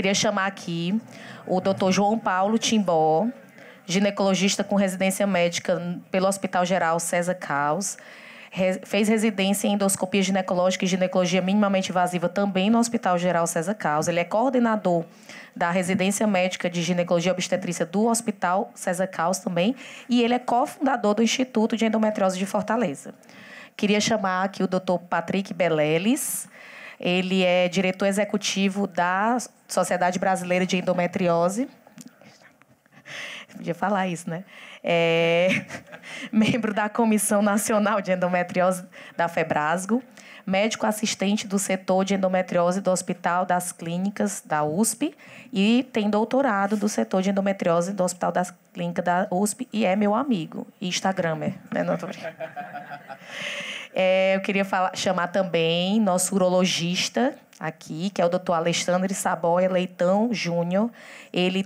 Queria chamar aqui o Dr. João Paulo Timbó, ginecologista com residência médica pelo Hospital Geral César Caus. Fez residência em endoscopia ginecológica e ginecologia minimamente invasiva também no Hospital Geral César Caus. Ele é coordenador da residência médica de ginecologia e obstetrícia do Hospital César Caus também. E ele é cofundador do Instituto de Endometriose de Fortaleza. Queria chamar aqui o Dr. Patrick Beleles. Ele é diretor executivo da Sociedade Brasileira de Endometriose. Podia falar isso, né? Membro da Comissão Nacional de Endometriose da FEBRASGO, médico assistente do setor de endometriose do Hospital das Clínicas da USP e tem doutorado do setor de endometriose do Hospital das Clínicas da USP e é meu amigo, e instagramer, né? Não tô brincando. Eu queria chamar também nosso urologista aqui, que é o Dr. Alexandre Saboia Leitão Júnior. Ele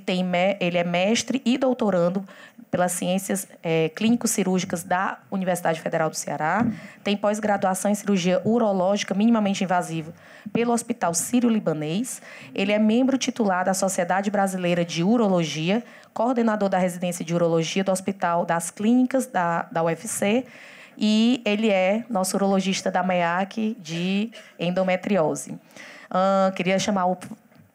é mestre e doutorando pelas ciências clínico-cirúrgicas da Universidade Federal do Ceará. Tem pós-graduação em cirurgia urológica minimamente invasiva pelo Hospital Sírio-Libanês. Ele é membro titular da Sociedade Brasileira de Urologia, coordenador da residência de urologia do Hospital das Clínicas da UFC. E ele é nosso urologista da MEAC de endometriose. Queria chamar o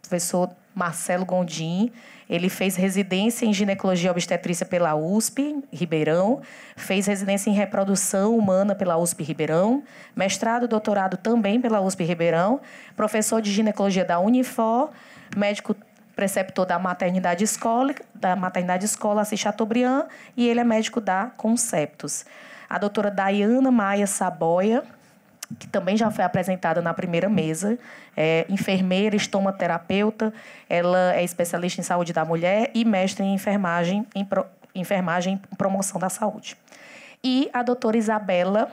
professor Marcelo Gondim. Ele fez residência em ginecologia e obstetrícia pela USP Ribeirão, fez residência em reprodução humana pela USP Ribeirão, mestrado e doutorado também pela USP Ribeirão, professor de ginecologia da Unifor, médico preceptor da Maternidade Escola Assis Chateaubriand, e ele é médico da Conceptos. A doutora Daiana Maia Saboia, que também já foi apresentada na primeira mesa, é enfermeira, estomaterapeuta, ela é especialista em saúde da mulher e mestre em enfermagem e promoção da saúde. E a doutora Isabela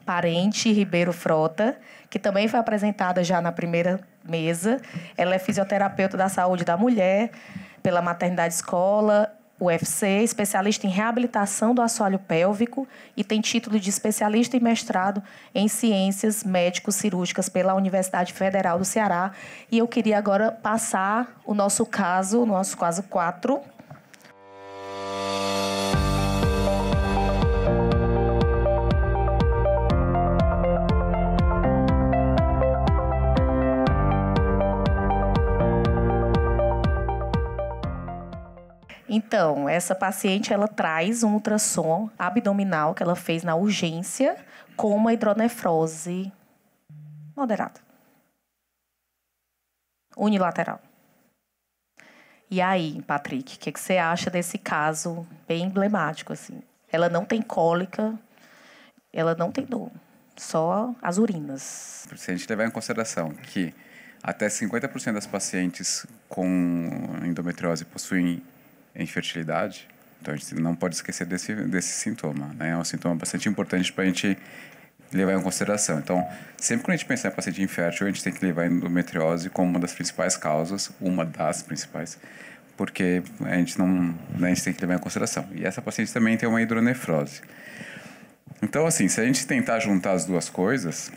Parente Ribeiro Frota, que também foi apresentada já na primeira mesa. Ela é fisioterapeuta da saúde da mulher pela Maternidade Escola UFC, especialista em reabilitação do assoalho pélvico e tem título de especialista e mestrado em ciências médico-cirúrgicas pela Universidade Federal do Ceará. E eu queria agora passar o nosso caso 4. Então, essa paciente, ela traz um ultrassom abdominal que ela fez na urgência com uma hidronefrose moderada. Unilateral. E aí, Patrick, o que você acha desse caso bem emblemático, assim? Ela não tem cólica, ela não tem dor, só as urinas. Se a gente levar em consideração que até 50% das pacientes com endometriose possuem infertilidade, então a gente não pode esquecer desse sintoma, né? É um sintoma bastante importante para a gente levar em consideração. Então, sempre que a gente pensar em paciente infértil, a gente tem que levar a endometriose como uma das principais causas, porque a gente tem que levar em consideração. E essa paciente também tem uma hidronefrose. Então, assim, se a gente tentar juntar as duas coisas,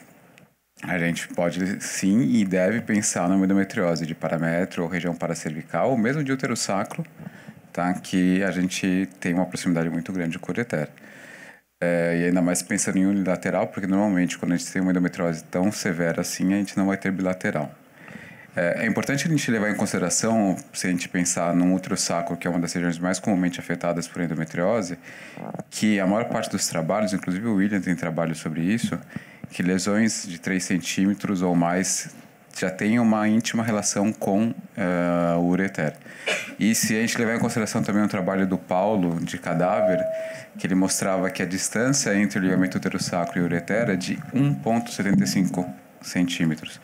a gente pode sim e deve pensar numa endometriose de paramétrio ou região paracervical, ou mesmo de útero sacro, tá? Que a gente tem uma proximidade muito grande com o ureter. E ainda mais pensando em unilateral, porque normalmente quando a gente tem uma endometriose tão severa assim, a gente não vai ter bilateral. É importante a gente levar em consideração, se a gente pensar no útero sacro, que é uma das regiões mais comumente afetadas por endometriose, que a maior parte dos trabalhos, inclusive o William tem trabalho sobre isso, que lesões de 3 centímetros ou mais já tem uma íntima relação com o ureter. E se a gente levar em consideração também o trabalho do Paulo, de cadáver, que ele mostrava que a distância entre o ligamento uterosacro e o ureter é de 1,75 centímetros.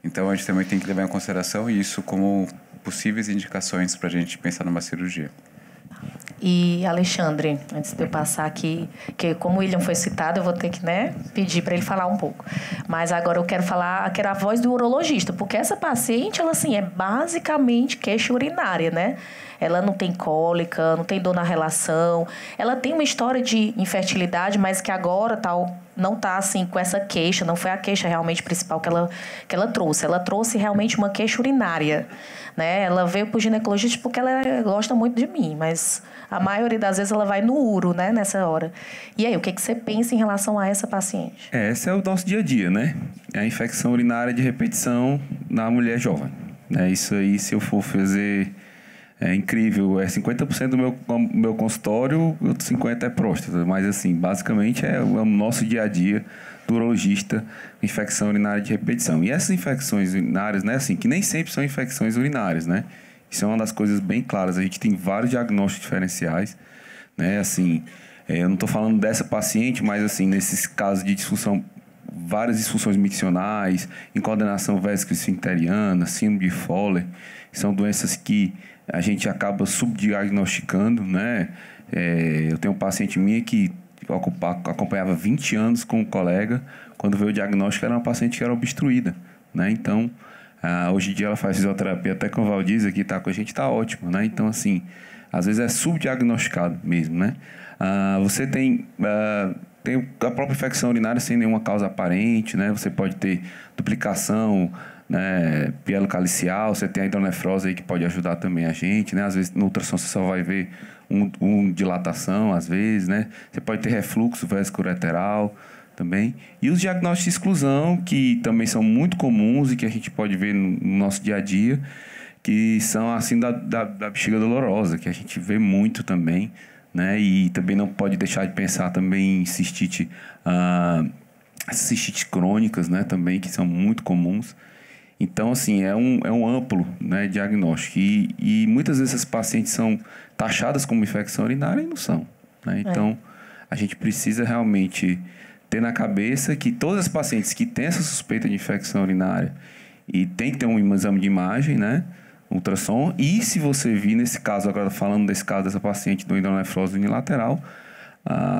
Então a gente também tem que levar em consideração isso como possíveis indicações para a gente pensar numa cirurgia. E, Alexandre, antes de eu passar aqui, que como o William foi citado, eu vou ter que pedir para ele falar um pouco. Mas agora eu quero a voz do urologista, porque essa paciente, ela assim, é basicamente queixa urinária, né? ela não tem cólica, não tem dor na relação. Ela tem uma história de infertilidade, mas que agora não está assim com essa queixa, não foi a queixa realmente principal que ela trouxe. Ela trouxe realmente uma queixa urinária, né? Ela veio para o ginecologista porque ela gosta muito de mim, mas a maioria das vezes ela vai no uro, né, nessa hora. E aí, o que você pensa em relação a essa paciente? Esse é o nosso dia a dia, né? É a infecção urinária de repetição na mulher jovem. Isso aí, se eu for fazer... É incrível, 50% do meu consultório, outros 50% é próstata. Mas, assim, basicamente é o nosso dia a dia do urologista, infecção urinária de repetição. E essas infecções urinárias, né, assim, que nem sempre são infecções urinárias, né? Isso é uma das coisas bem claras. A gente tem vários diagnósticos diferenciais, né? Assim, eu não estou falando dessa paciente, mas, assim, nesses casos de disfunção, várias disfunções miccionais, incoordenação vésico-esfincteriana, síndrome de Fowler, são doenças que a gente acaba subdiagnosticando, né? Eu tenho um paciente minha que acompanhava 20 anos com um colega, quando veio o diagnóstico era uma paciente que era obstruída, né? Então, hoje em dia ela faz fisioterapia, até com o Valdiz aqui tá com a gente, está ótimo, né? Então, assim, às vezes é subdiagnosticado mesmo, né? Você tem a própria infecção urinária sem nenhuma causa aparente, né? Você pode ter duplicação, né, pielocalicial, você tem a hidronefrose aí que pode ajudar também a gente, né? Às vezes no ultrassom você só vai ver dilatação, às vezes, né? Você pode ter refluxo vésico-ureteral também. E os diagnósticos de exclusão, que também são muito comuns e que a gente pode ver no nosso dia a dia, que são assim da bexiga dolorosa, que a gente vê muito também, né? E também não pode deixar de pensar também em cistites crônicas, né? Também, que são muito comuns. Então, assim, é um amplo, né, diagnóstico. E muitas vezes essas pacientes são taxadas como infecção urinária e não são, né? Então, a gente precisa realmente ter na cabeça que todas as pacientes que têm essa suspeita de infecção urinária e tem que ter um exame de imagem, né, ultrassom, e se você vir nesse caso, agora falando desse caso dessa paciente do hidronefrose unilateral,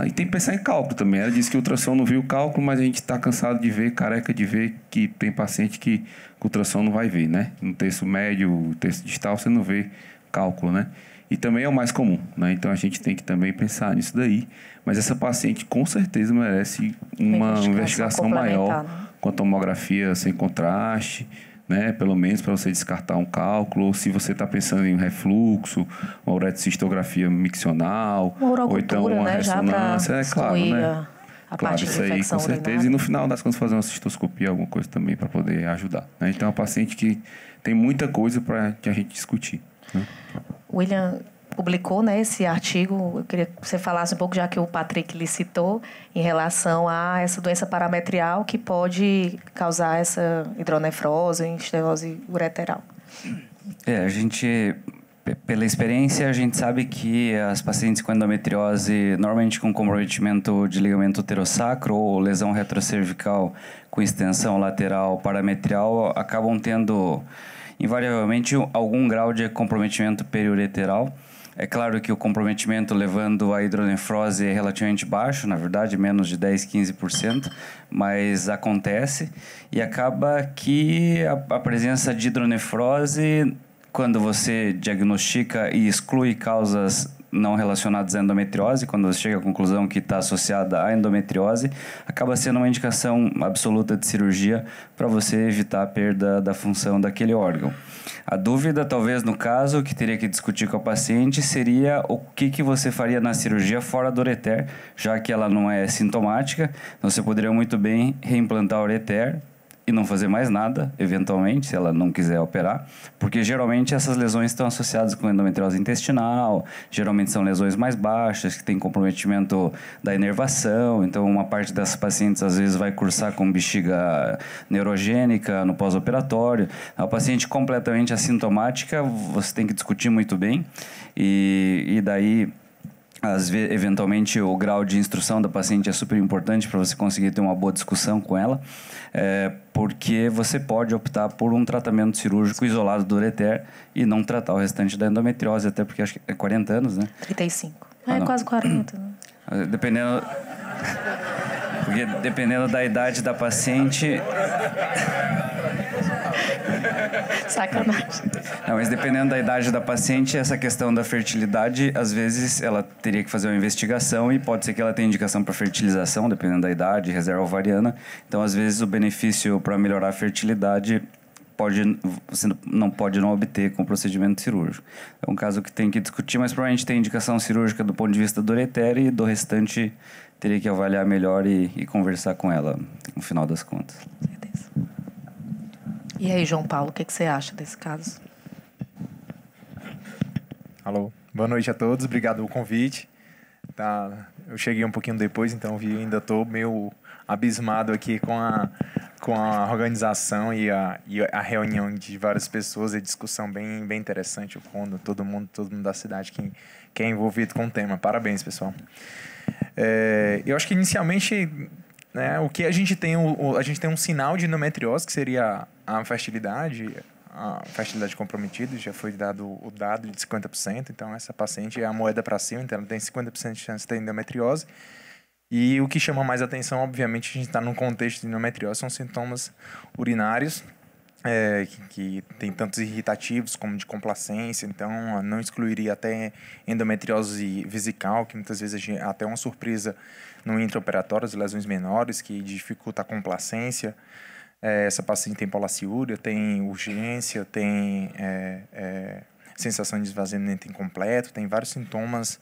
e tem que pensar em cálculo também. Ela disse que o ultrassom não viu o cálculo, mas a gente está cansado de ver, careca de ver, que tem paciente que o ultrassom não vai ver, né? No terço médio, terço distal, você não vê cálculo, né? E também é o mais comum, né? Então a gente tem que também pensar nisso daí. Mas essa paciente com certeza merece uma investigação maior, com a tomografia sem contraste, né? Pelo menos para você descartar um cálculo, ou se você está pensando em refluxo, uma uretrocistografia miccional, ou então uma ressonância, claro, né? Claro, isso aí com certeza. Urinária. E no final das contas fazer uma cistoscopia, alguma coisa também para poder ajudar, né? Então é uma paciente que tem muita coisa para que a gente discutir, né? William publicou, né, esse artigo. Eu queria que você falasse um pouco, já que o Patrick lhe citou, em relação a essa doença parametrial que pode causar essa hidronefrose, estenose ureteral. A gente, pela experiência, a gente sabe que as pacientes com endometriose, normalmente com comprometimento de ligamento uterossacro ou lesão retrocervical com extensão lateral parametrial, acabam tendo, invariavelmente, algum grau de comprometimento periureteral. É claro que o comprometimento levando à hidronefrose é relativamente baixo, na verdade, menos de 10%, 15%, mas acontece. E acaba que a presença de hidronefrose, quando você diagnostica e exclui causas não relacionadas à endometriose, quando você chega à conclusão que está associada à endometriose, acaba sendo uma indicação absoluta de cirurgia para você evitar a perda da função daquele órgão. A dúvida, talvez, no caso, que teria que discutir com a paciente seria o que você faria na cirurgia fora do ureter, já que ela não é sintomática. Então, você poderia muito bem reimplantar o ureter e não fazer mais nada, eventualmente, se ela não quiser operar, porque geralmente essas lesões estão associadas com endometriose intestinal, geralmente são lesões mais baixas, que tem comprometimento da inervação, então uma parte dessas pacientes às vezes vai cursar com bexiga neurogênica no pós-operatório. A paciente completamente assintomática, você tem que discutir muito bem, e daí eventualmente o grau de instrução da paciente é super importante para você conseguir ter uma boa discussão com ela, porque você pode optar por um tratamento cirúrgico isolado do ureter e não tratar o restante da endometriose, até porque acho que é 40 anos, né? 35. Quase 40. Né? Porque dependendo da idade da paciente... Sacanagem. Não, mas dependendo da idade da paciente, essa questão da fertilidade, às vezes ela teria que fazer uma investigação e pode ser que ela tenha indicação para fertilização, dependendo da idade, reserva ovariana. Então, às vezes, o benefício para melhorar a fertilidade você não pode não obter com o procedimento cirúrgico. É um caso que tem que discutir, mas provavelmente tem indicação cirúrgica do ponto de vista do ureter e do restante teria que avaliar melhor e conversar com ela no final das contas. Certeza. E aí, João Paulo, o que você acha desse caso? Alô, boa noite a todos, obrigado pelo convite. Eu cheguei um pouquinho depois, então ainda estou meio abismado aqui com a organização e a reunião de várias pessoas e discussão bem interessante, quando todo mundo da cidade que é envolvido com o tema. Parabéns, pessoal. Eu acho que inicialmente, né, o que a gente tem um sinal de endometriose, que seria a fertilidade comprometida, já foi dado o dado de 50%, então essa paciente é a moeda para cima, então ela tem 50% de chance de ter endometriose. E o que chama mais atenção, obviamente, a gente está num contexto de endometriose, são sintomas urinários, que tem tantos irritativos como de complacência, então não excluiria até endometriose vesical, que muitas vezes até uma surpresa no intraoperatório, as lesões menores, que dificulta a complacência. Essa paciente tem polaciúria, tem urgência, tem sensação de esvaziamento incompleto, tem vários sintomas,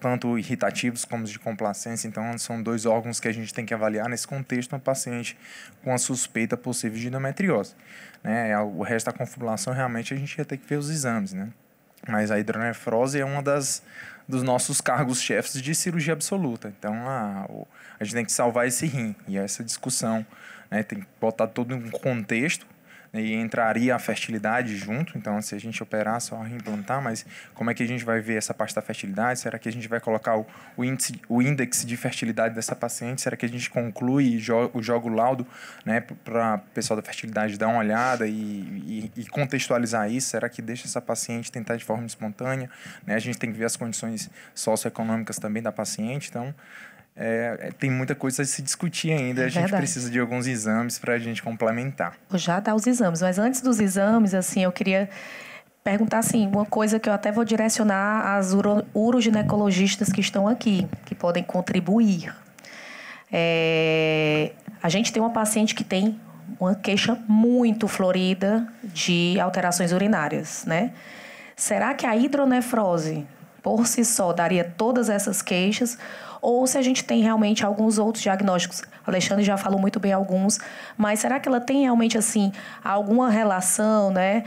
tanto irritativos como de complacência. Então, são 2 órgãos que a gente tem que avaliar nesse contexto, uma paciente com a suspeita possível de endometriose. Né? O resto da confabulação, realmente, a gente ia ter que ver os exames, né? Mas a hidronefrose é uma dos nossos cargos-chefes de cirurgia absoluta. Então, a gente tem que salvar esse rim. E essa discussão, né, tem que botar todo um contexto, né, e entraria a fertilidade junto. Então, se a gente operar, só reimplantar, mas como é que a gente vai ver essa parte da fertilidade? Será que a gente vai colocar o índice de fertilidade dessa paciente? Será que a gente conclui e joga o laudo, né, para o pessoal da fertilidade dar uma olhada e contextualizar isso? Será que deixa essa paciente tentar de forma espontânea? Né? A gente tem que ver as condições socioeconômicas também da paciente. Então, tem muita coisa a se discutir ainda. A gente precisa de alguns exames para a gente complementar. Vou já dar os exames, mas antes dos exames, assim, eu queria perguntar, assim, uma coisa que eu até vou direcionar às uroginecologistas que estão aqui, que podem contribuir. A gente tem uma paciente que tem uma queixa muito florida de alterações urinárias, né? Será que a hidronefrose, por si só, daria todas essas queixas? Ou se a gente tem realmente alguns outros diagnósticos? O Alexandre já falou muito bem alguns, mas será que ela tem realmente, assim, alguma relação, né,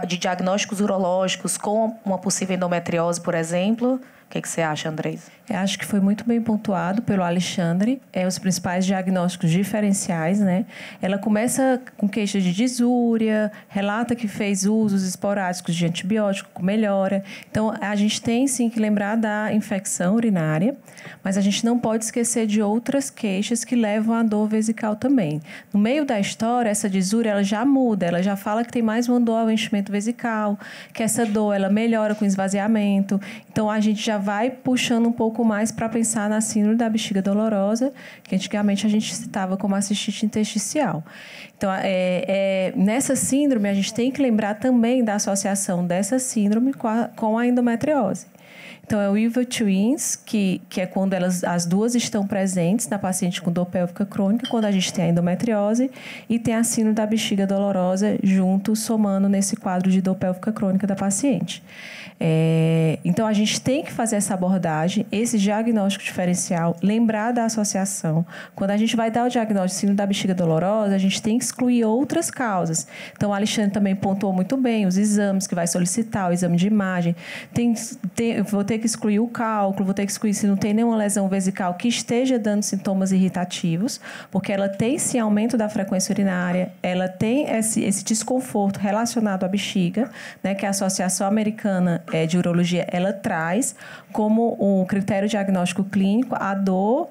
de diagnósticos urológicos com uma possível endometriose, por exemplo? O que você acha, Andrés? Eu acho que foi muito bem pontuado pelo Alexandre, os principais diagnósticos diferenciais, né? Ela começa com queixa de disúria, relata que fez usos esporádicos de antibiótico, melhora. Então, a gente tem sim que lembrar da infecção urinária, mas a gente não pode esquecer de outras queixas que levam à dor vesical também. No meio da história, essa disúria ela já muda, ela já fala que tem mais uma dor ao enchimento vesical, que essa dor ela melhora com esvaziamento. Então, a gente já vai puxando um pouco mais para pensar na síndrome da bexiga dolorosa, que antigamente a gente citava como a cistite intersticial. Então, nessa síndrome, a gente tem que lembrar também da associação dessa síndrome com a endometriose. Então, é o Weaver Twins, que é quando as duas estão presentes na paciente com dor pélvica crônica, quando a gente tem a endometriose, e tem a síndrome da bexiga dolorosa junto, somando nesse quadro de dor pélvica crônica da paciente. Então, a gente tem que fazer essa abordagem, esse diagnóstico diferencial, lembrar da associação. Quando a gente vai dar o diagnóstico de síndrome da bexiga dolorosa, a gente tem que excluir outras causas. Então, o Alexandre também pontuou muito bem os exames que vai solicitar, o exame de imagem. Vou ter que excluir o cálculo, vou ter que excluir se não tem nenhuma lesão vesical que esteja dando sintomas irritativos, porque ela tem sim aumento da frequência urinária, ela tem esse desconforto relacionado à bexiga, né, que a Associação Americana de Urologia, ela traz como um critério diagnóstico clínico a dor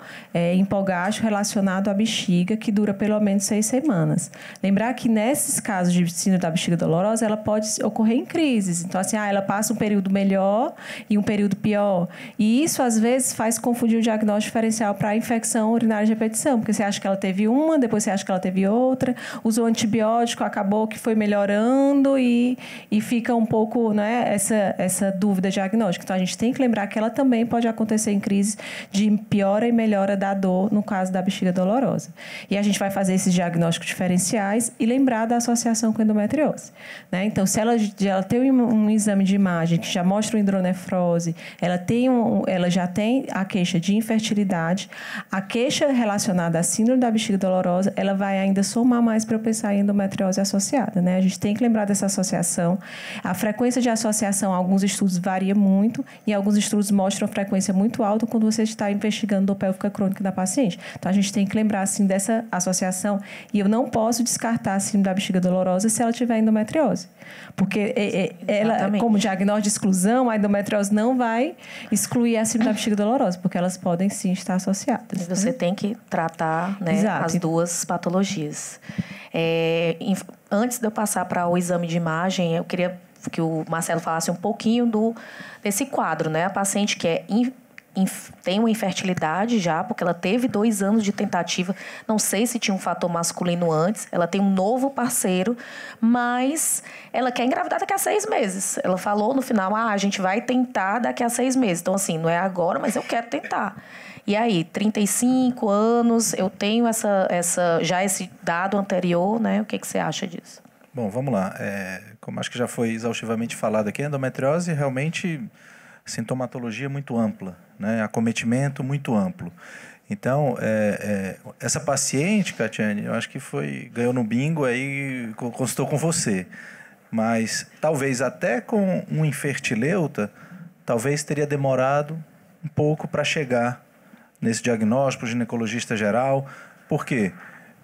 hipogástrico relacionado à bexiga, que dura pelo menos 6 semanas. Lembrar que nesses casos de síndrome da bexiga dolorosa, ela pode ocorrer em crises. Então, assim, ela passa um período melhor e um período pior. E isso, às vezes, faz confundir o diagnóstico diferencial para infecção urinária de repetição, porque você acha que ela teve uma, depois você acha que ela teve outra, usou antibiótico, acabou que foi melhorando e fica um pouco, né, essa dúvida diagnóstica. Então, a gente tem que lembrar que ela também pode acontecer em crise de piora e melhora da dor, no caso da bexiga dolorosa. E a gente vai fazer esses diagnósticos diferenciais e lembrar da associação com endometriose, né? Então, se ela tem um exame de imagem que já mostra uma hidronefrose, ela já tem a queixa de infertilidade, a queixa relacionada à síndrome da bexiga dolorosa, ela vai ainda somar mais para eu pensar em endometriose associada, né? A gente tem que lembrar dessa associação. A frequência de associação, alguns estudos varia muito, e alguns estudos mostram a frequência muito alta quando você está investigando dor pélvica crônica da paciente. Então, a gente tem que lembrar, assim, dessa associação, e eu não posso descartar a síndrome da bexiga dolorosa se ela tiver endometriose. Porque ela, como diagnóstico de exclusão, a endometriose não vai excluir a síndrome da bexiga dolorosa, porque elas podem sim estar associadas. Você tem que tratar, né, as duas patologias. Antes de eu passar para o exame de imagem, eu queria que o Marcelo falasse um pouquinho desse quadro, né? A paciente que tem uma infertilidade já, porque ela teve 2 anos de tentativa, não sei se tinha um fator masculino antes, ela tem um novo parceiro, mas ela quer engravidar daqui a 6 meses. Ela falou no final, a gente vai tentar daqui a 6 meses. Então, assim, não é agora, mas eu quero tentar. E aí, 35 anos, eu tenho já esse dado anterior, né? O que você acha disso? Bom, vamos lá. Como acho que já foi exaustivamente falado aqui, a endometriose realmente sintomatologia muito ampla, né? Acometimento muito amplo. Então, essa paciente, Catiane, eu acho que ganhou no bingo, aí consultou com você. Mas talvez até com um infertileuta, talvez teria demorado um pouco para chegar nesse diagnóstico, ginecologista geral. Por quê?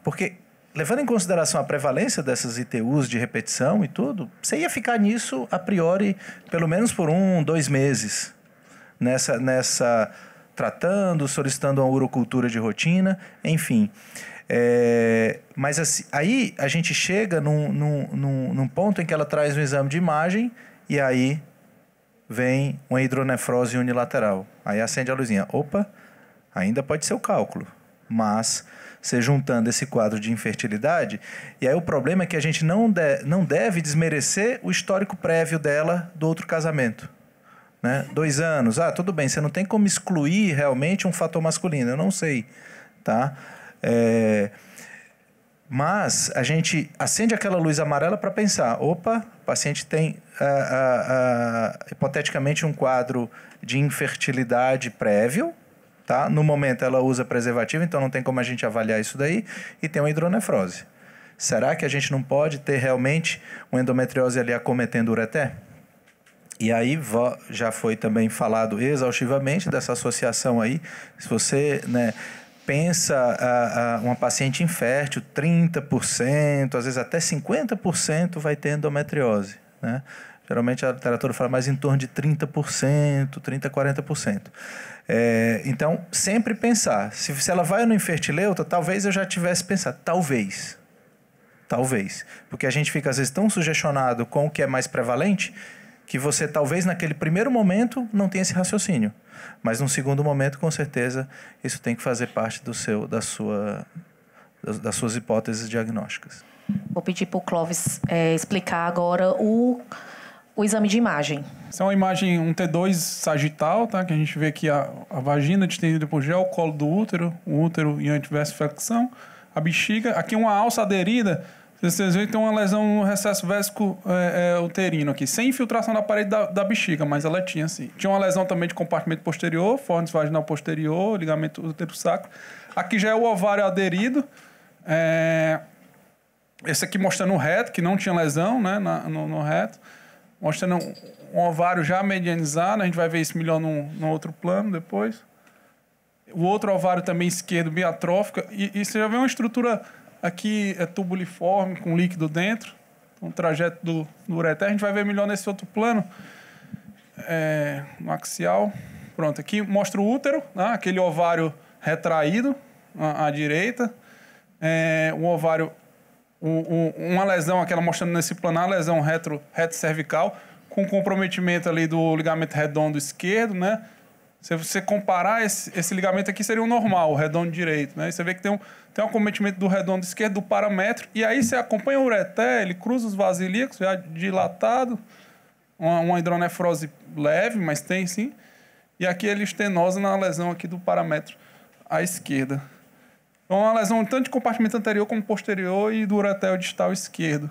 Porque, levando em consideração a prevalência dessas ITUs de repetição e tudo, você ia ficar nisso, a priori, pelo menos por 1-2 meses. Nessa tratando, solicitando uma urocultura de rotina, enfim. Mas assim, aí a gente chega num ponto em que ela traz um exame de imagem e aí vem uma hidronefrose unilateral. Aí acende a luzinha. Opa, ainda pode ser o cálculo, mas você juntando esse quadro de infertilidade, e aí o problema é que a gente não deve desmerecer o histórico prévio dela do outro casamento. Né? 2 anos, tudo bem, você não tem como excluir realmente um fator masculino, eu não sei, tá? Mas a gente acende aquela luz amarela para pensar, opa, o paciente tem hipoteticamente um quadro de infertilidade prévio, tá? No momento ela usa preservativo, então não tem como a gente avaliar isso daí, e tem uma hidronefrose. Será que a gente não pode ter realmente uma endometriose ali acometendo o ureter? E aí já foi também falado exaustivamente dessa associação aí. Se você, né, pensa uma paciente infértil, 30%, às vezes até 50% vai ter endometriose, né? Geralmente a literatura fala mais em torno de 30%, 30% a 40%. Então, sempre pensar. Se ela vai no infertileuta, talvez eu já tivesse pensado. Talvez. Porque a gente fica, às vezes, tão sugestionado com o que é mais prevalente que você, talvez, naquele primeiro momento, não tenha esse raciocínio. Mas, num segundo momento, com certeza, isso tem que fazer parte das suas hipóteses diagnósticas. Vou pedir para o Clóvis explicar agora o exame de imagem. Essa é uma imagem, um T2 sagital, tá? Que a gente vê aqui a vagina distendida por gel, o colo do útero, o útero em antiverso flexão, a bexiga. Aqui uma alça aderida. Vocês veem que tem uma lesão no recesso vésico uterino aqui, sem infiltração na parede da bexiga, mas ela tinha sim. Tinha uma lesão também de compartimento posterior, fornix vaginal posterior, ligamento útero-sacro. Aqui já é o ovário aderido. Esse aqui mostrando o reto, que não tinha lesão, né, no reto. Mostrando um ovário já medianizado, a gente vai ver isso melhor no outro plano depois. O outro ovário também esquerdo, bem atrófica. E você já vê uma estrutura aqui tubuliforme, com líquido dentro. Então, o trajeto do ureter, a gente vai ver melhor nesse outro plano. No axial. Pronto, aqui mostra o útero, né? Aquele ovário retraído à direita. O ovário, uma lesão, aquela mostrando nesse plano, a lesão reto cervical, com comprometimento ali do ligamento redondo esquerdo, né? Se você comparar esse ligamento aqui, seria o normal, o redondo direito, né? E você vê que tem um comprometimento do redondo esquerdo, do paramétrio, e aí você acompanha o ureter, ele cruza os vasos ilíacos, já dilatado, uma hidronefrose leve, mas tem sim, e aqui ele estenosa na lesão aqui do paramétrio à esquerda. Então, uma lesão tanto de compartimento anterior como posterior e do ureter distal esquerdo.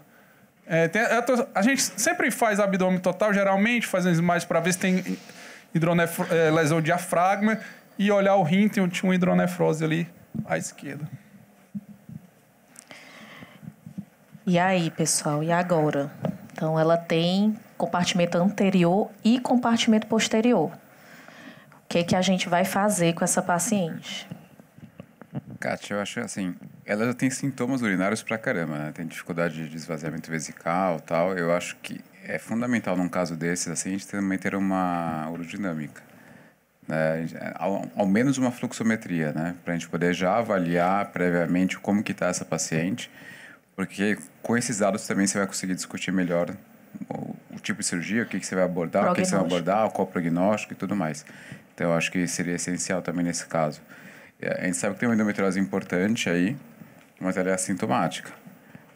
A gente sempre faz abdômen total, geralmente, fazendo imagens para ver se tem lesão diafragma e olhar o rim, tem uma hidronefrose ali à esquerda. E aí, pessoal, e agora? Então, ela tem compartimento anterior e compartimento posterior. O que a gente vai fazer com essa paciente? Kátia, eu acho assim, ela já tem sintomas urinários pra caramba, né? Tem dificuldade de esvaziamento vesical e tal. Eu acho que é fundamental num caso desses, assim, a gente também ter uma urodinâmica, né? Ao menos uma fluxometria, né? Pra gente poder já avaliar previamente como que tá essa paciente, porque com esses dados também você vai conseguir discutir melhor o tipo de cirurgia, o que você vai abordar, o que você vai abordar, qual o prognóstico e tudo mais. Então, eu acho que seria essencial também nesse caso. A gente sabe que tem uma endometriose importante aí, mas ela é assintomática,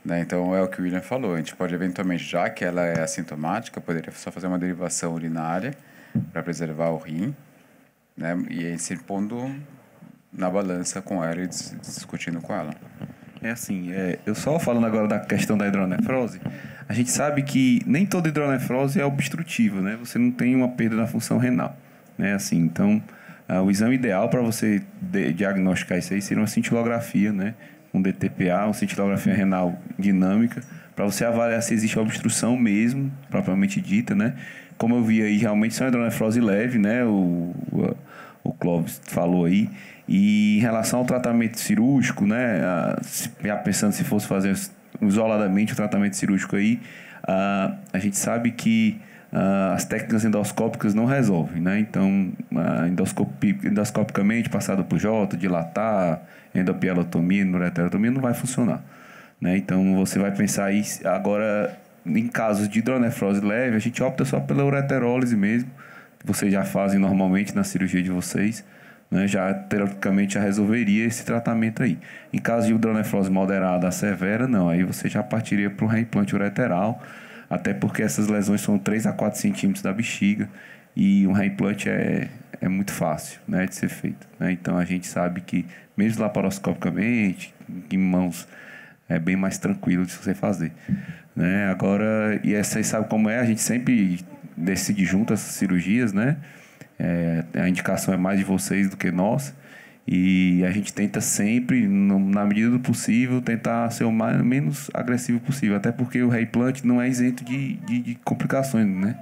né? Então, é o que o William falou. A gente pode, eventualmente, já que ela é assintomática, poderia só fazer uma derivação urinária para preservar o rim, né? E aí se pondo na balança com ela e discutindo com ela. É assim, eu só falando agora da questão da hidronefrose, a gente sabe que nem toda hidronefrose é obstrutiva, né? Você não tem uma perda na função renal, né? Assim, então, o exame ideal para você diagnosticar isso aí seria uma cintilografia, né? Um DTPA, uma cintilografia renal dinâmica, para você avaliar se existe obstrução mesmo, propriamente dita, né? Como eu vi aí, realmente isso é uma hidronefrose leve, né? O Clóvis falou aí. E em relação ao tratamento cirúrgico, né? Já pensando se fosse fazer isoladamente o tratamento cirúrgico aí, a gente sabe que as técnicas endoscópicas não resolvem, né? Então, endoscopicamente, passado por J, dilatar, endopielotomia, ureterotomia, não vai funcionar, né? Então, você vai pensar aí, agora, em casos de hidronefrose leve, a gente opta só pela ureterólise mesmo, que vocês já fazem normalmente na cirurgia de vocês, né? Já, teoricamente, já resolveria esse tratamento aí. Em caso de hidronefrose moderada a severa, não, aí você já partiria para um reimplante ureteral, até porque essas lesões são 3 a 4 centímetros da bexiga e um reimplante é muito fácil, né, de ser feito, né? Então, a gente sabe que, mesmo laparoscopicamente, em mãos, é bem mais tranquilo de você fazer, né? Agora, e vocês sabem como é, a gente sempre decide junto essas cirurgias, né? A indicação é mais de vocês do que nossa. E a gente tenta sempre, na medida do possível, tentar ser o menos agressivo possível. Até porque o reimplante não é isento de complicações, né?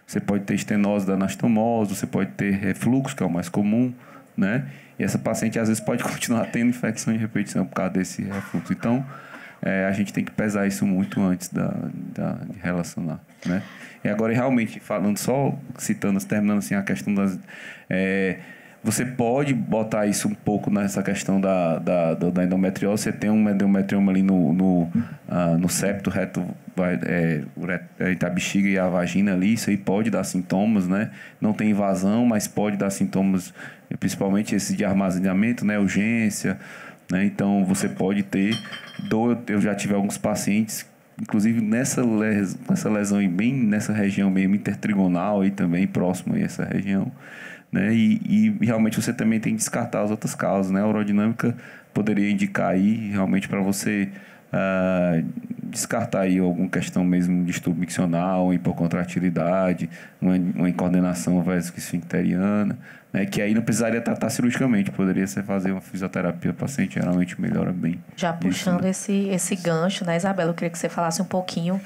Você pode ter estenose da anastomose, você pode ter refluxo, que é o mais comum, né? E essa paciente, às vezes, pode continuar tendo infecção de repetição por causa desse refluxo. Então, a gente tem que pesar isso muito antes de relacionar, né? E agora, realmente, falando só, terminando assim a questão das... você pode botar isso um pouco nessa questão da endometriose. Você tem um endometrioma ali no septo reto entre a bexiga e a vagina ali. Isso aí pode dar sintomas, né? Não tem invasão, mas pode dar sintomas, principalmente esse de armazenamento, né? Urgência, né? Então, você pode ter dor. Eu já tive alguns pacientes, inclusive nessa lesão e bem nessa região mesmo intertrigonal aí também, próximo a essa região, né? E realmente você também tem que descartar as outras causas, né? A urodinâmica poderia indicar aí realmente para você descartar aí alguma questão mesmo de distúrbio miccional, hipocontratilidade, uma incoordenação vesco-esfincteriana, né? Que aí não precisaria tratar cirurgicamente, poderia ser fazer uma fisioterapia, o paciente geralmente melhora bem. Já puxando esse gancho, né, Isabela, eu queria que você falasse um pouquinho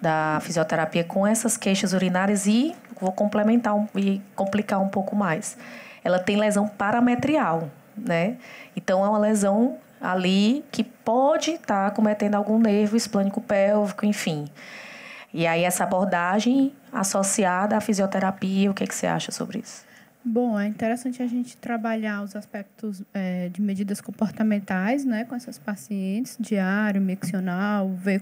da fisioterapia com essas queixas urinárias e vou complementar e complicar um pouco mais. Ela tem lesão parametrial, né? Então, é uma lesão ali que pode estar cometendo algum nervo esplânico pélvico, enfim. E aí, essa abordagem associada à fisioterapia, o que você acha sobre isso? Bom, é interessante a gente trabalhar os aspectos de medidas comportamentais, né, com essas pacientes, diário, miccional, ver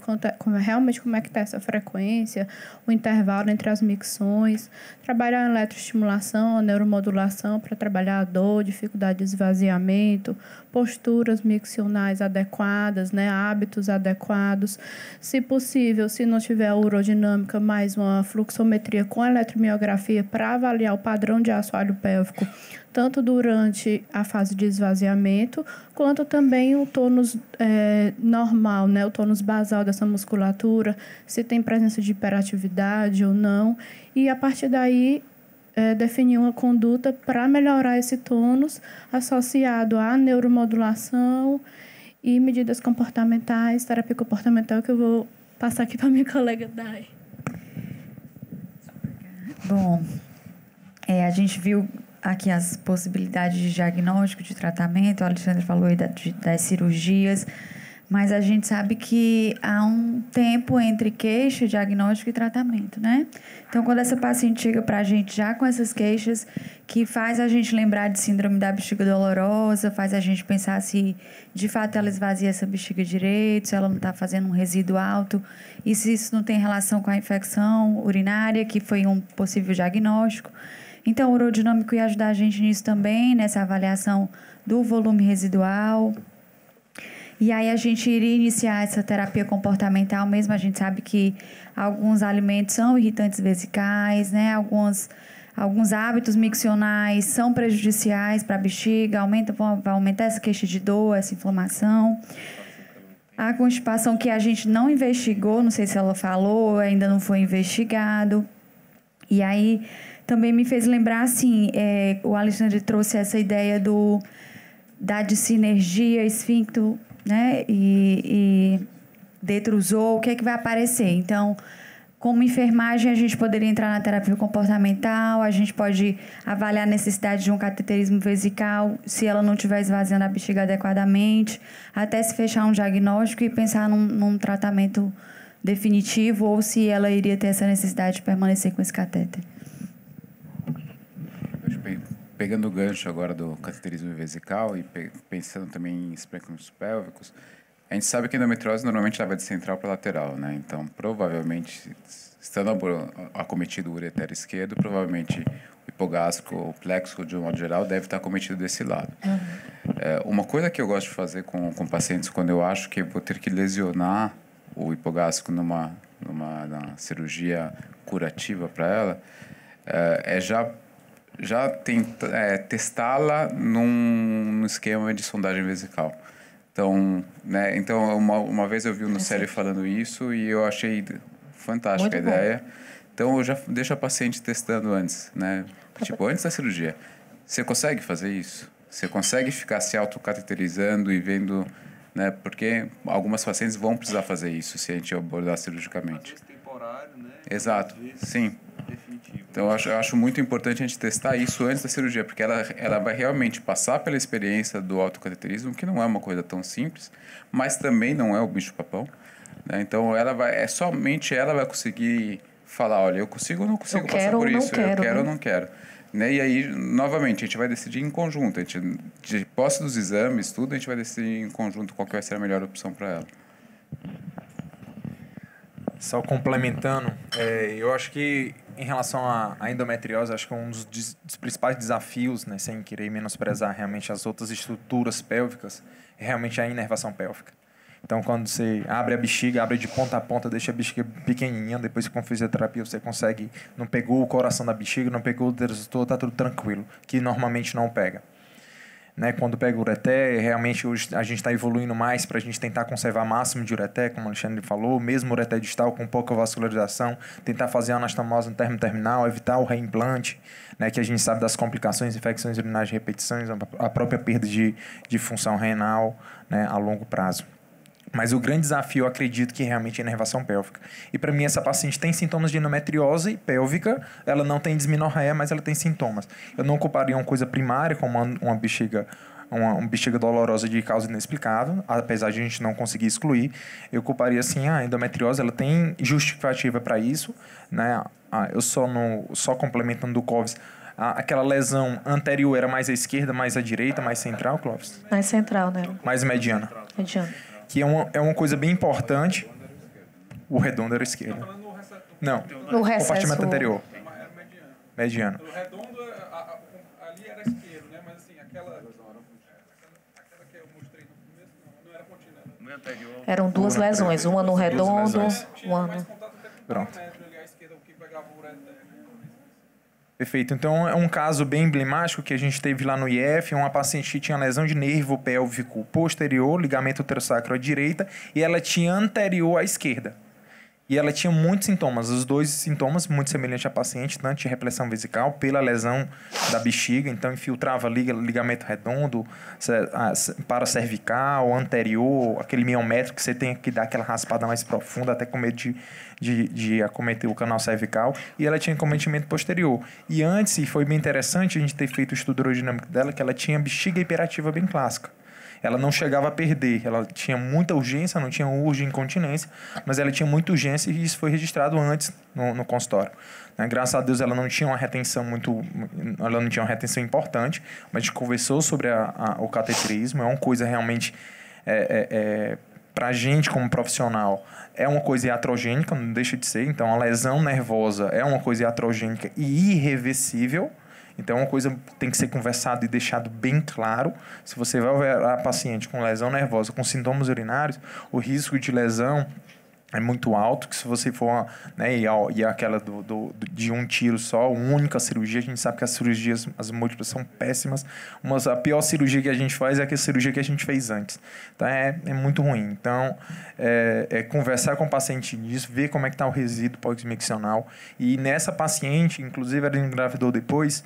realmente como é que está essa frequência, o intervalo entre as micções, trabalhar a eletroestimulação, a neuromodulação para trabalhar a dor, dificuldade de esvaziamento, posturas miccionais adequadas, né, hábitos adequados. Se possível, se não tiver a urodinâmica, mais uma fluxometria com eletromiografia para avaliar o padrão de assoalho pélvico, tanto durante a fase de esvaziamento, quanto também o tônus normal, né, o tônus basal dessa musculatura, se tem presença de hiperatividade ou não. E, a partir daí, definir uma conduta para melhorar esse tônus associado à neuromodulação e medidas comportamentais, terapia comportamental, que eu vou passar aqui para minha colega Dai. Bom, a gente viu aqui as possibilidades de diagnóstico, de tratamento. O Alexandre falou aí das cirurgias, mas a gente sabe que há um tempo entre queixa, diagnóstico e tratamento, né? Então, quando essa paciente chega para a gente já com essas queixas, que faz a gente lembrar de síndrome da bexiga dolorosa, faz a gente pensar se de fato ela esvazia essa bexiga direito, se ela não está fazendo um resíduo alto, e se isso não tem relação com a infecção urinária, que foi um possível diagnóstico. Então, o urodinâmico ia ajudar a gente nisso também, nessa avaliação do volume residual. E aí a gente iria iniciar essa terapia comportamental mesmo. A gente sabe que alguns alimentos são irritantes vesicais, né? Alguns hábitos miccionais são prejudiciais para a bexiga, vai aumentar essa queixa de dor, essa inflamação. A constipação que a gente não investigou, não sei se ela falou, ainda não foi investigado. E aí também me fez lembrar, assim, o Alexandre trouxe essa ideia da dissinergia esfíncto, né? E detrusor, o que é que vai aparecer? Então, como enfermagem, a gente poderia entrar na terapia comportamental, a gente pode avaliar a necessidade de um cateterismo vesical, se ela não estiver esvaziando a bexiga adequadamente, até se fechar um diagnóstico e pensar num tratamento definitivo, ou se ela iria ter essa necessidade de permanecer com esse catéter. Pegando o gancho agora do cateterismo vesical e pensando também em esplêncnicos pélvicos, a gente sabe que a endometriose normalmente ela vai de central para lateral, né? Então, provavelmente, estando acometido o ureter esquerdo, provavelmente o hipogástrico, o plexo, de um modo geral, deve estar acometido desse lado. Uma coisa que eu gosto de fazer com pacientes, quando eu acho que eu vou ter que lesionar o hipogástrico numa cirurgia curativa para ela, é já testá-la num esquema de sondagem vesical. Então, né, uma vez eu vi o Nucelli falando isso e eu achei fantástica a ideia. Então, eu já deixo a paciente testando antes, né? Tipo, antes da cirurgia. Você consegue fazer isso? Você consegue ficar se autocateterizando e vendo, né? Porque algumas pacientes vão precisar fazer isso se a gente abordar cirurgicamente. Às vezes temporário, né? Exato, sim. Definitivo. Então, eu acho muito importante a gente testar isso antes da cirurgia, porque ela vai realmente passar pela experiência do autocateterismo, que não é uma coisa tão simples, mas também não é o bicho-papão, né? Então, somente ela vai conseguir falar, olha, eu consigo ou não consigo passar por isso, eu quero ou não quero. Né? E aí, novamente, a gente vai decidir em conjunto. De posse dos exames, tudo, a gente vai decidir em conjunto qual que vai ser a melhor opção para ela. Só complementando, eu acho que em relação à endometriose, acho que um dos principais desafios, né, sem querer menosprezar realmente as outras estruturas pélvicas, é realmente a inervação pélvica. Então, quando você abre a bexiga, abre de ponta a ponta, deixa a bexiga pequenininha, depois com fisioterapia você consegue, não pegou o coração da bexiga, não pegou o depositor, tá tudo tranquilo, que normalmente não pega. Né, quando pega o ureter, realmente hoje a gente está evoluindo mais para a gente tentar conservar o máximo de ureter, como o Alexandre falou, mesmo ureter distal com pouca vascularização, tentar fazer a anastomose no término terminal, evitar o reimplante, né, que a gente sabe das complicações, infecções urinárias de repetições, a própria perda de função renal, né, a longo prazo. Mas o grande desafio, eu acredito, que realmente é a inervação pélvica. E para mim, essa paciente tem sintomas de endometriose pélvica, ela não tem dismenorreia, mas ela tem sintomas. Eu não ocuparia uma coisa primária, como uma bexiga dolorosa de causa inexplicável, apesar de a gente não conseguir excluir. Eu ocuparia, assim, a endometriose, ela tem justificativa para isso, né? Eu só complementando do COVS, aquela lesão anterior era mais à esquerda, mais à direita, mais central, Clóvis? Mais central, né? Mais mediana. Mediano. Que é uma coisa bem importante. O redondo era a esquerda. Não, No recesso. compartimento anterior. Mediano. O redondo ali era esquerdo, né? Mas assim, aquela que eu mostrei no começo, não era contínua. Eram duas lesões, uma no redondo, uma no... Pronto. Perfeito. Então, é um caso bem emblemático que a gente teve lá no IF, uma paciente que tinha lesão de nervo pélvico posterior, ligamento uterosacro à direita, e ela tinha anterior à esquerda. E ela tinha muitos sintomas, os dois sintomas muito semelhantes à paciente, tanto de repressão vesical pela lesão da bexiga, então infiltrava ligamento redondo, paracervical, anterior, aquele miométrico que você tem que dar aquela raspada mais profunda, até com medo de acometer o canal cervical, e ela tinha acometimento posterior. E antes, e foi bem interessante a gente ter feito o estudo aerodinâmico dela, que ela tinha bexiga hiperativa bem clássica. Ela não chegava a perder, ela tinha muita urgência, não tinha urgência e incontinência, mas ela tinha muita urgência e isso foi registrado antes no consultório. Né? Graças a Deus ela não tinha uma retenção importante, mas a gente conversou sobre o cateterismo, é uma coisa realmente, para a gente como profissional, é uma coisa iatrogênica, não deixa de ser, então a lesão nervosa é uma coisa iatrogênica e irreversível. Então, uma coisa tem que ser conversado e deixado bem claro. Se você vai ver a paciente com lesão nervosa, com sintomas urinários, o risco de lesão é muito alto, que se você for, né, e aquela de um tiro só, uma única cirurgia, a gente sabe que as cirurgias, as múltiplas são péssimas, mas a pior cirurgia que a gente faz é a cirurgia que a gente fez antes. Então, é muito ruim. Então, conversar com o paciente disso, ver como é que está o resíduo pós-miccional. E nessa paciente, inclusive, ela engravidou depois.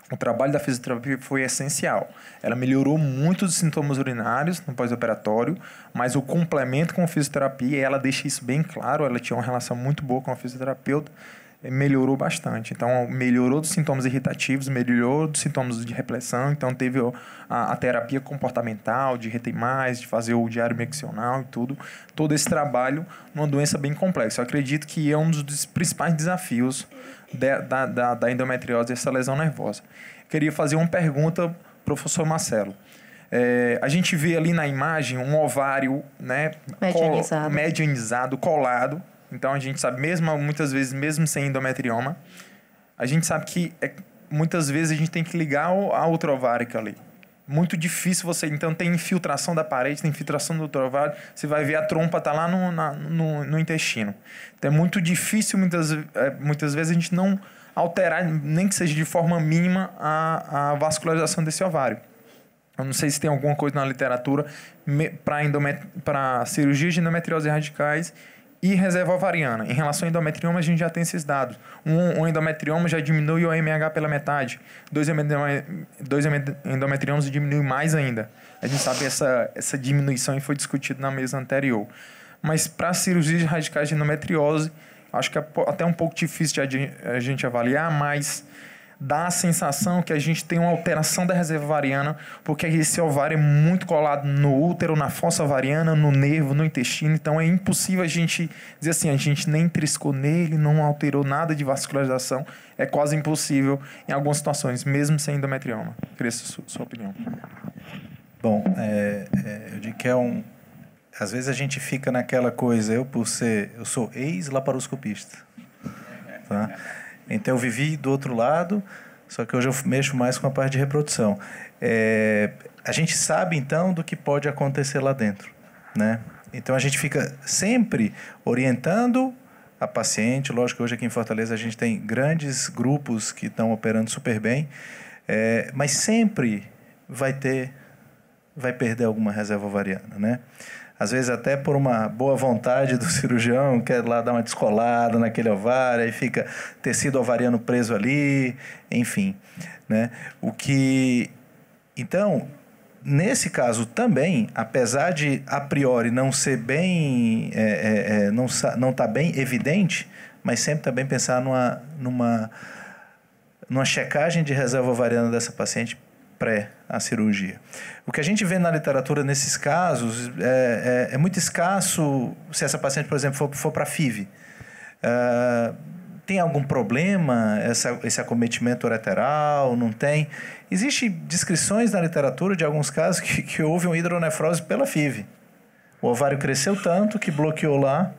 O trabalho da fisioterapia foi essencial. Ela melhorou muito os sintomas urinários no pós-operatório, mas o complemento com a fisioterapia, ela deixa isso bem claro, ela tinha uma relação muito boa com a fisioterapeuta, melhorou bastante. Então, melhorou dos sintomas irritativos, melhorou dos sintomas de repressão, então teve a terapia comportamental, de reter mais, de fazer o diário miccional e tudo. Todo esse trabalho numa doença bem complexa. Eu acredito que é um dos principais desafios da endometriose, essa lesão nervosa. Queria fazer uma pergunta para o professor Marcelo. A gente vê ali na imagem um ovário, né, medianizado, colado. Então, a gente sabe, muitas vezes, mesmo sem endometrioma, a gente sabe que muitas vezes a gente tem que ligar a outra ovárica ali. Muito difícil você... Então, tem infiltração da parede, tem infiltração do outro ovário, você vai ver a trompa tá lá no intestino. Então, é muito difícil, muitas vezes, a gente não alterar, nem que seja de forma mínima, a vascularização desse ovário. Eu não sei se tem alguma coisa na literatura para cirurgia de endometriose radicais e reserva ovariana. Em relação ao endometrioma, a gente já tem esses dados. Um endometrioma já diminui o AMH pela metade. Dois endometriomas diminui mais ainda. A gente sabe essa diminuição e foi discutido na mesa anterior. Mas para cirurgias radicais de endometriose, acho que é até um pouco difícil de a gente avaliar, mas dá a sensação que a gente tem uma alteração da reserva ovariana, porque esse ovário é muito colado no útero, na fossa ovariana, no nervo, no intestino. Então, é impossível a gente dizer assim, a gente nem triscou nele, não alterou nada de vascularização. É quase impossível em algumas situações, mesmo sem endometrioma. Queria sua opinião. Bom, eu digo que às vezes a gente fica naquela coisa, eu sou ex-laparoscopista, tá? Então, eu vivi do outro lado, só que hoje eu mexo mais com a parte de reprodução. A gente sabe, então, do que pode acontecer lá dentro, né? Então, a gente fica sempre orientando a paciente. Lógico que hoje aqui em Fortaleza a gente tem grandes grupos que estão operando super bem, mas sempre vai perder alguma reserva ovariana, né? Às vezes até por uma boa vontade do cirurgião, quer lá dar uma descolada naquele ovário, aí fica tecido ovariano preso ali, enfim, né? Então, nesse caso também, apesar de a priori não ser bem, não tá bem evidente, mas sempre também pensar numa checagem de reserva ovariana dessa paciente pré a cirurgia. O que a gente vê na literatura nesses casos é muito escasso se essa paciente, por exemplo, for para FIV. tem algum problema esse acometimento ureteral? Não tem? Existem descrições na literatura de alguns casos que houve uma hidronefrose pela FIV. O ovário cresceu tanto que bloqueou lá,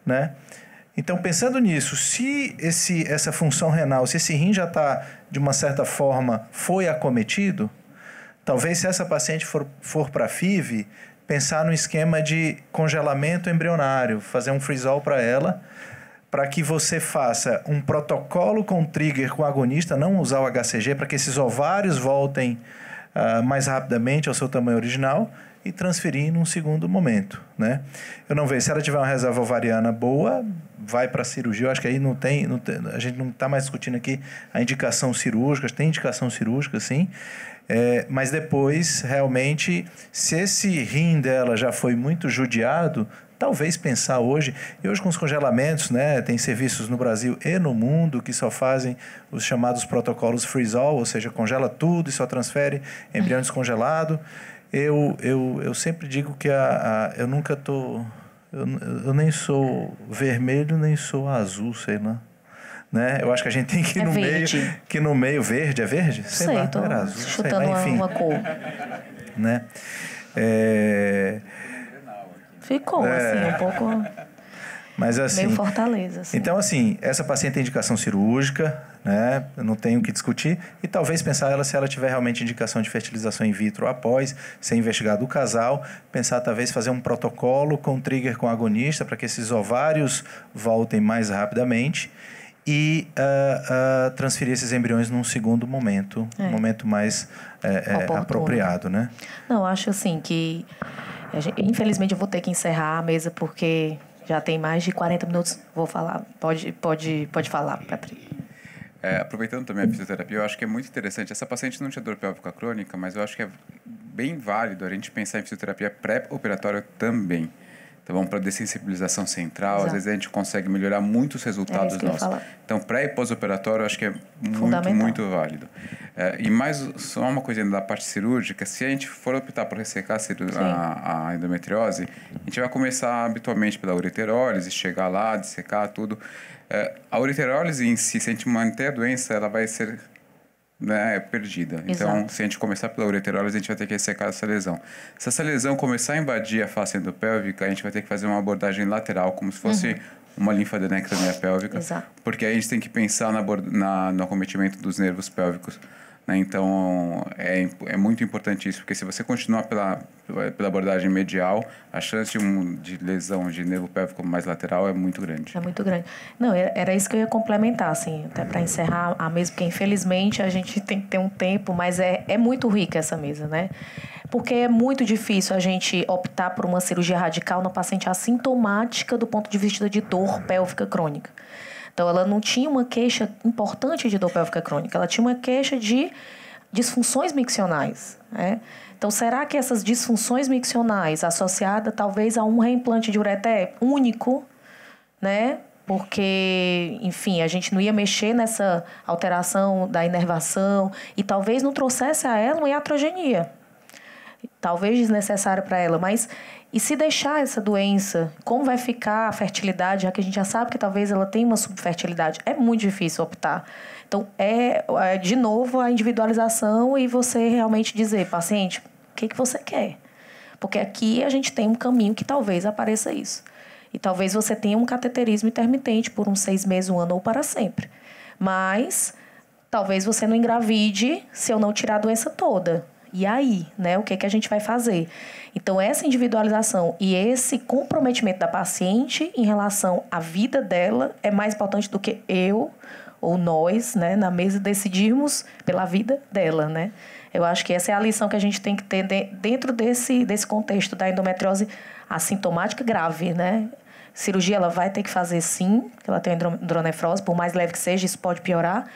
né? Então, pensando nisso, se essa função renal, se esse rim já está, de uma certa forma, foi acometido, talvez se essa paciente for para a FIV, pensar no esquema de congelamento embrionário, fazer um freeze-all para ela, para que você faça um protocolo com trigger com agonista, não usar o HCG, para que esses ovários voltem mais rapidamente ao seu tamanho original e transferir num segundo momento, né? Eu não vejo, se ela tiver uma reserva ovariana boa, vai para a cirurgia. Eu acho que aí não tem, a gente não está mais discutindo aqui a indicação cirúrgica, tem indicação cirúrgica, sim, mas depois, realmente, se esse rim dela já foi muito judiado, talvez pensar hoje, e hoje com os congelamentos, né, tem serviços no Brasil e no mundo que só fazem os chamados protocolos freeze-all, ou seja, congela tudo e só transfere embrião descongelado. Eu sempre digo que eu nunca tô... Eu nem sou vermelho, nem sou azul, sei lá. Né? Eu acho que a gente tem que ir no verde. meio... Que no meio... Verde? É verde? Sei lá, era azul, chutando lá, enfim. uma cor. Né? Ficou, assim, um pouco... Mas, assim, meio Fortaleza. Assim. Então, assim, essa paciente tem indicação cirúrgica, né? Eu não tenho o que discutir. E talvez pensar se ela tiver realmente indicação de fertilização in vitro após ser investigado o casal, pensar talvez fazer um protocolo com trigger com agonista para que esses ovários voltem mais rapidamente e transferir esses embriões num segundo momento, um momento mais apropriado, né? Não, acho assim que... Infelizmente eu vou ter que encerrar a mesa porque... Já tem mais de 40 minutos. Vou falar. Pode falar, Patrick. Aproveitando também a fisioterapia, eu acho que é muito interessante. Essa paciente não tinha dor pélvica crônica, mas eu acho que é bem válido a gente pensar em fisioterapia pré-operatória também. Então, vamos para dessensibilização central. Exato. Às vezes a gente consegue melhorar muito os resultados nossos. Então, pré e pós-operatório, eu acho que é muito válido. E mais só uma coisa da parte cirúrgica, se a gente for optar por ressecar a endometriose, a gente vai começar habitualmente pela ureterólise, chegar lá, dissecar tudo. A ureterólise em si, se a gente manter a doença, ela vai ser... perdida. Então, Exato. Se a gente começar pela ureterólise, a gente vai ter que ressecar essa lesão. Se essa lesão começar a invadir a face endopélvica, a gente vai ter que fazer uma abordagem lateral, como se fosse uma linfadenectomia pélvica. Exato. Porque aí a gente tem que pensar no acometimento dos nervos pélvicos. Né? Então, é muito importante isso, porque se você continuar pela abordagem medial, a chance de lesão de nervo pélvico mais lateral é muito grande. É muito grande. Não, era isso que eu ia complementar, assim, até para encerrar a mesa, porque infelizmente a gente tem que ter um tempo, mas é muito rica essa mesa, né? Porque é muito difícil a gente optar por uma cirurgia radical na paciente assintomática do ponto de vista de dor pélvica crônica. Então, ela não tinha uma queixa importante de dor pélvica crônica, ela tinha uma queixa de disfunções miccionais, né? Então, será que essas disfunções miccionais associadas talvez a um reimplante de ureter único, né? Porque, enfim, a gente não ia mexer nessa alteração da inervação e talvez não trouxesse a ela uma iatrogenia, talvez desnecessária para ela, mas... E se deixar essa doença, como vai ficar a fertilidade, já que a gente já sabe que talvez ela tenha uma subfertilidade? É muito difícil optar. Então, de novo, a individualização e você realmente dizer, paciente, o que você quer? Porque aqui a gente tem um caminho que talvez apareça isso. E talvez você tenha um cateterismo intermitente por uns 6 meses, 1 ano ou para sempre. Mas, talvez você não engravide se eu não tirar a doença toda. E aí, né? O que a gente vai fazer? Então, essa individualização e esse comprometimento da paciente em relação à vida dela é mais importante do que eu ou nós, né, na mesa decidirmos pela vida dela, né? Eu acho que essa é a lição que a gente tem que ter dentro desse contexto da endometriose assintomática grave, né? Cirurgia ela vai ter que fazer sim, que ela tem hidronefrose, por mais leve que seja, isso pode piorar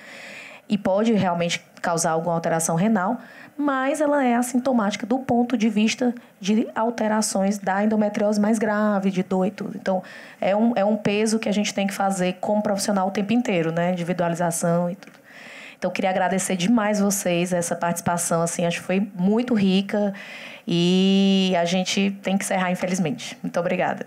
e pode realmente causar alguma alteração renal, mas ela é assintomática do ponto de vista de alterações da endometriose mais grave, de dor e tudo. Então, é um peso que a gente tem que fazer como profissional o tempo inteiro, né? Individualização e tudo. Então, eu queria agradecer demais vocês, essa participação, assim, acho que foi muito rica e a gente tem que encerrar, infelizmente. Muito obrigada.